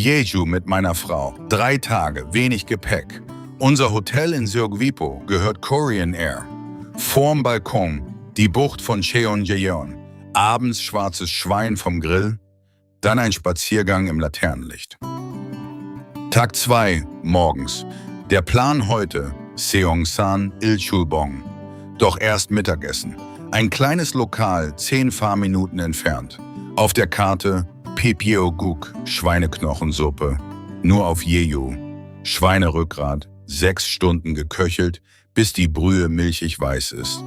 Jeju mit meiner Frau. 3 Tage, wenig Gepäck. Unser Hotel in Seogwipo gehört Korean Air. Vorm Balkon die Bucht von Cheonjeon. Abends schwarzes Schwein vom Grill. Dann ein Spaziergang im Laternenlicht. Tag 2, morgens. Der Plan heute, Seongsan Ilchulbong. Doch erst Mittagessen. Ein kleines Lokal, 10 Fahrminuten entfernt. Auf der Karte Pepyeoguk, Schweineknochensuppe. Nur auf Jeju. Schweinerückgrat, 6 Stunden geköchelt, bis die Brühe milchig weiß ist.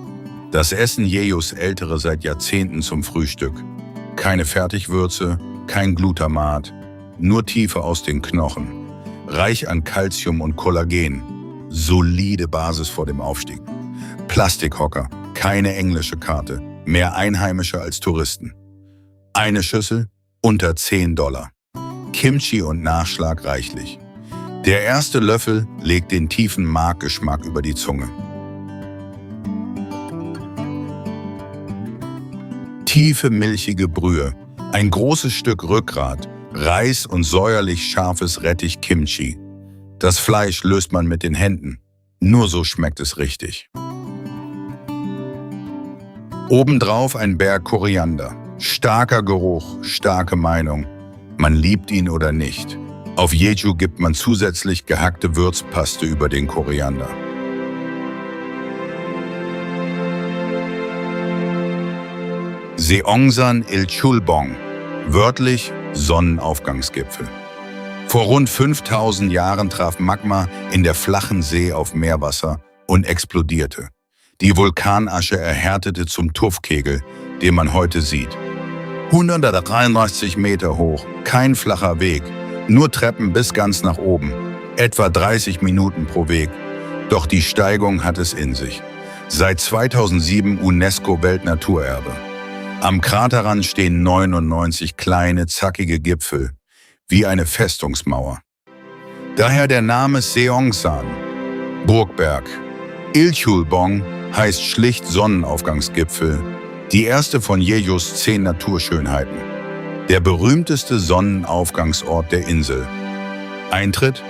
Das Essen Jejus Ältere seit Jahrzehnten zum Frühstück. Keine Fertigwürze, kein Glutamat, nur Tiefe aus den Knochen. Reich an Calcium und Kollagen. Solide Basis vor dem Aufstieg. Plastikhocker, keine englische Karte, mehr Einheimische als Touristen. Eine Schüssel, unter $10. Kimchi und Nachschlag reichlich. Der erste Löffel legt den tiefen Markgeschmack über die Zunge. Tiefe, milchige Brühe, ein großes Stück Rückgrat, Reis und säuerlich scharfes Rettich-Kimchi. Das Fleisch löst man mit den Händen. Nur so schmeckt es richtig. Obendrauf ein Berg Koriander. Starker Geruch, starke Meinung. Man liebt ihn oder nicht. Auf Jeju gibt man zusätzlich gehackte Würzpaste über den Koriander. Seongsan Ilchulbong, wörtlich Sonnenaufgangsgipfel. Vor rund 5000 Jahren traf Magma in der flachen See auf Meerwasser und explodierte. Die Vulkanasche erhärtete zum Tuffkegel, den man heute sieht. 133 Meter hoch, kein flacher Weg, nur Treppen bis ganz nach oben, etwa 30 Minuten pro Weg. Doch die Steigung hat es in sich. Seit 2007 UNESCO-Weltnaturerbe. Am Kraterrand stehen 99 kleine, zackige Gipfel, wie eine Festungsmauer. Daher der Name Seongsan, Burgberg. Ilchulbong heißt schlicht Sonnenaufgangsgipfel, die erste von Jejus 10 Naturschönheiten. Der berühmteste Sonnenaufgangsort der Insel. Eintritt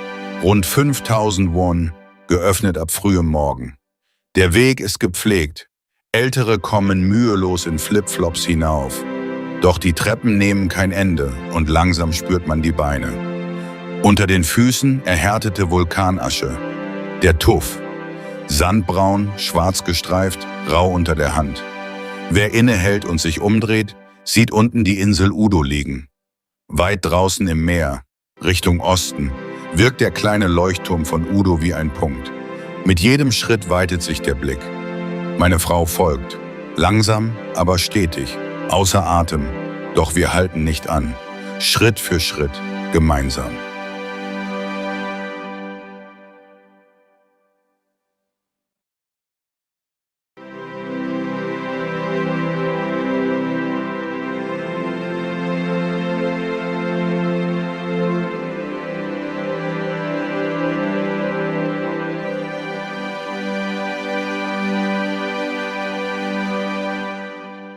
rund 5000 Won, geöffnet ab frühem Morgen. Der Weg ist gepflegt. Ältere kommen mühelos in Flipflops hinauf. Doch die Treppen nehmen kein Ende und langsam spürt man die Beine. Unter den Füßen erhärtete Vulkanasche. Der Tuff. Sandbraun, schwarz gestreift, rau unter der Hand. Wer innehält und sich umdreht, sieht unten die Insel Udo liegen. Weit draußen im Meer, Richtung Osten, wirkt der kleine Leuchtturm von Udo wie ein Punkt. Mit jedem Schritt weitet sich der Blick. Meine Frau folgt. Langsam, aber stetig. Außer Atem. Doch wir halten nicht an. Schritt für Schritt. Gemeinsam.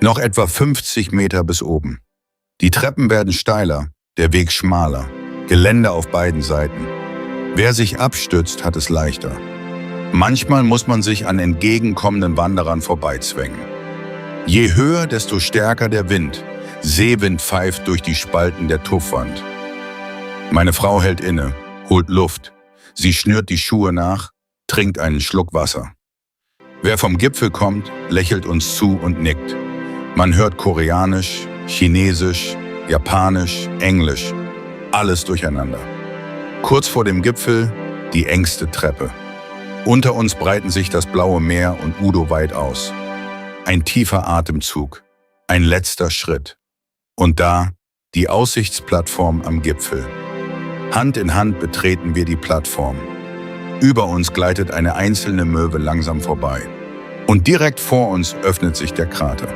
Noch etwa 50 Meter bis oben. Die Treppen werden steiler, der Weg schmaler, Gelände auf beiden Seiten. Wer sich abstützt, hat es leichter. Manchmal muss man sich an entgegenkommenden Wanderern vorbeizwängen. Je höher, desto stärker der Wind. Seewind pfeift durch die Spalten der Tuffwand. Meine Frau hält inne, holt Luft. Sie schnürt die Schuhe nach, trinkt einen Schluck Wasser. Wer vom Gipfel kommt, lächelt uns zu und nickt. Man hört Koreanisch, Chinesisch, Japanisch, Englisch, alles durcheinander. Kurz vor dem Gipfel die engste Treppe. Unter uns breiten sich das blaue Meer und Udo weit aus. Ein tiefer Atemzug, ein letzter Schritt. Und da die Aussichtsplattform am Gipfel. Hand in Hand betreten wir die Plattform. Über uns gleitet eine einzelne Möwe langsam vorbei. Und direkt vor uns öffnet sich der Krater.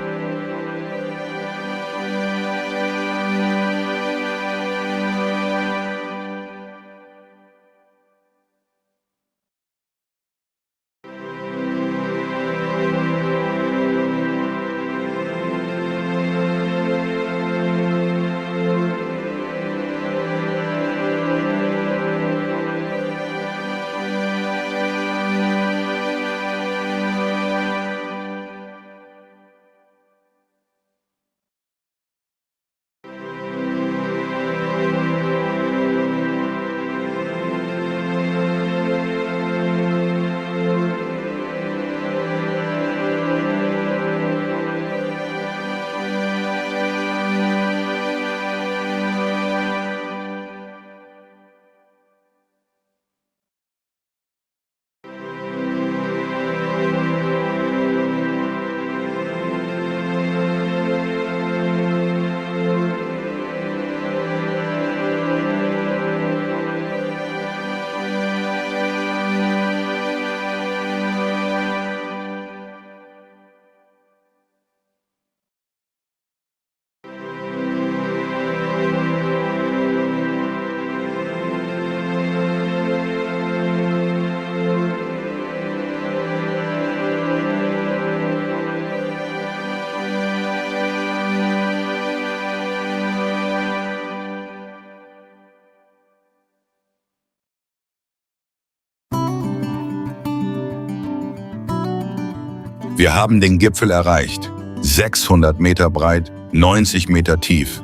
Wir haben den Gipfel erreicht. 600 Meter breit, 90 Meter tief.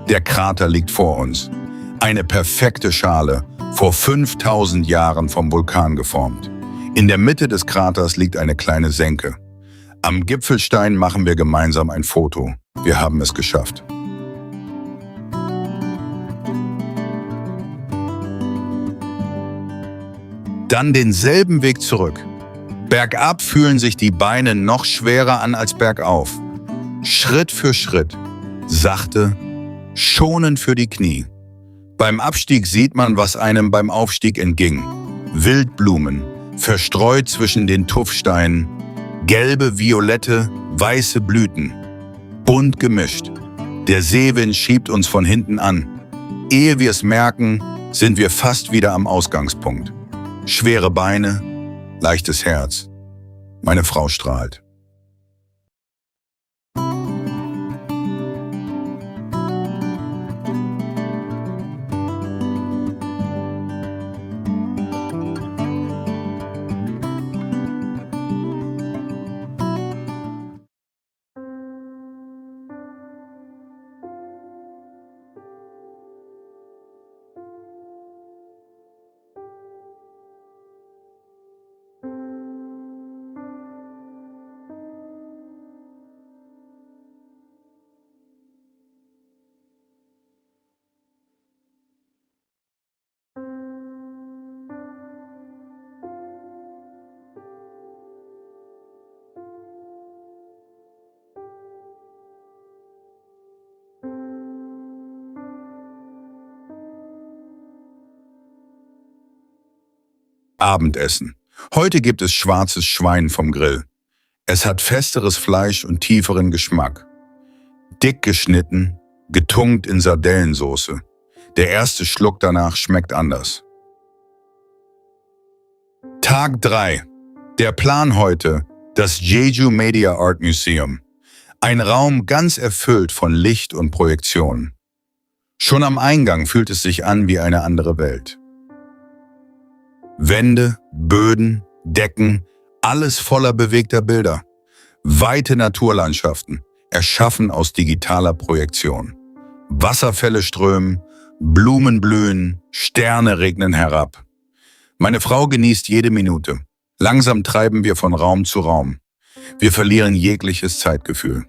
Der Krater liegt vor uns. Eine perfekte Schale, vor 5000 Jahren vom Vulkan geformt. In der Mitte des Kraters liegt eine kleine Senke. Am Gipfelstein machen wir gemeinsam ein Foto. Wir haben es geschafft. Dann denselben Weg zurück. Bergab fühlen sich die Beine noch schwerer an als bergauf. Schritt für Schritt, sachte, schonend für die Knie. Beim Abstieg sieht man, was einem beim Aufstieg entging. Wildblumen, verstreut zwischen den Tuffsteinen, gelbe, violette, weiße Blüten, bunt gemischt. Der Seewind schiebt uns von hinten an. Ehe wir es merken, sind wir fast wieder am Ausgangspunkt. Schwere Beine, leichtes Herz. Meine Frau strahlt. Abendessen. Heute gibt es schwarzes Schwein vom Grill. Es hat festeres Fleisch und tieferen Geschmack. Dick geschnitten, getunkt in Sardellensoße. Der erste Schluck danach schmeckt anders. Tag 3. Der Plan heute: das Jeju Media Art Museum. Ein Raum ganz erfüllt von Licht und Projektion. Schon am Eingang fühlt es sich an wie eine andere Welt. Wände, Böden, Decken, alles voller bewegter Bilder. Weite Naturlandschaften, erschaffen aus digitaler Projektion. Wasserfälle strömen, Blumen blühen, Sterne regnen herab. Meine Frau genießt jede Minute. Langsam treiben wir von Raum zu Raum. Wir verlieren jegliches Zeitgefühl.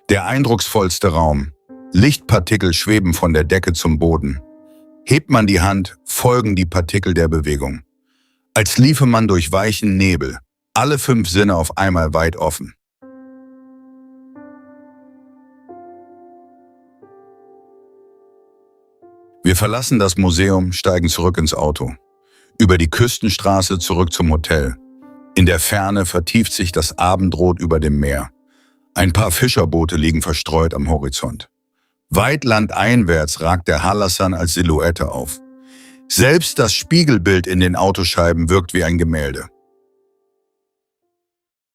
Der eindrucksvollste Raum. Lichtpartikel schweben von der Decke zum Boden. Hebt man die Hand, folgen die Partikel der Bewegung. Als liefe man durch weichen Nebel, alle 5 Sinne auf einmal weit offen. Wir verlassen das Museum, steigen zurück ins Auto. Über die Küstenstraße zurück zum Hotel. In der Ferne vertieft sich das Abendrot über dem Meer. Ein paar Fischerboote liegen verstreut am Horizont. Weit landeinwärts ragt der Hallasan als Silhouette auf. Selbst das Spiegelbild in den Autoscheiben wirkt wie ein Gemälde.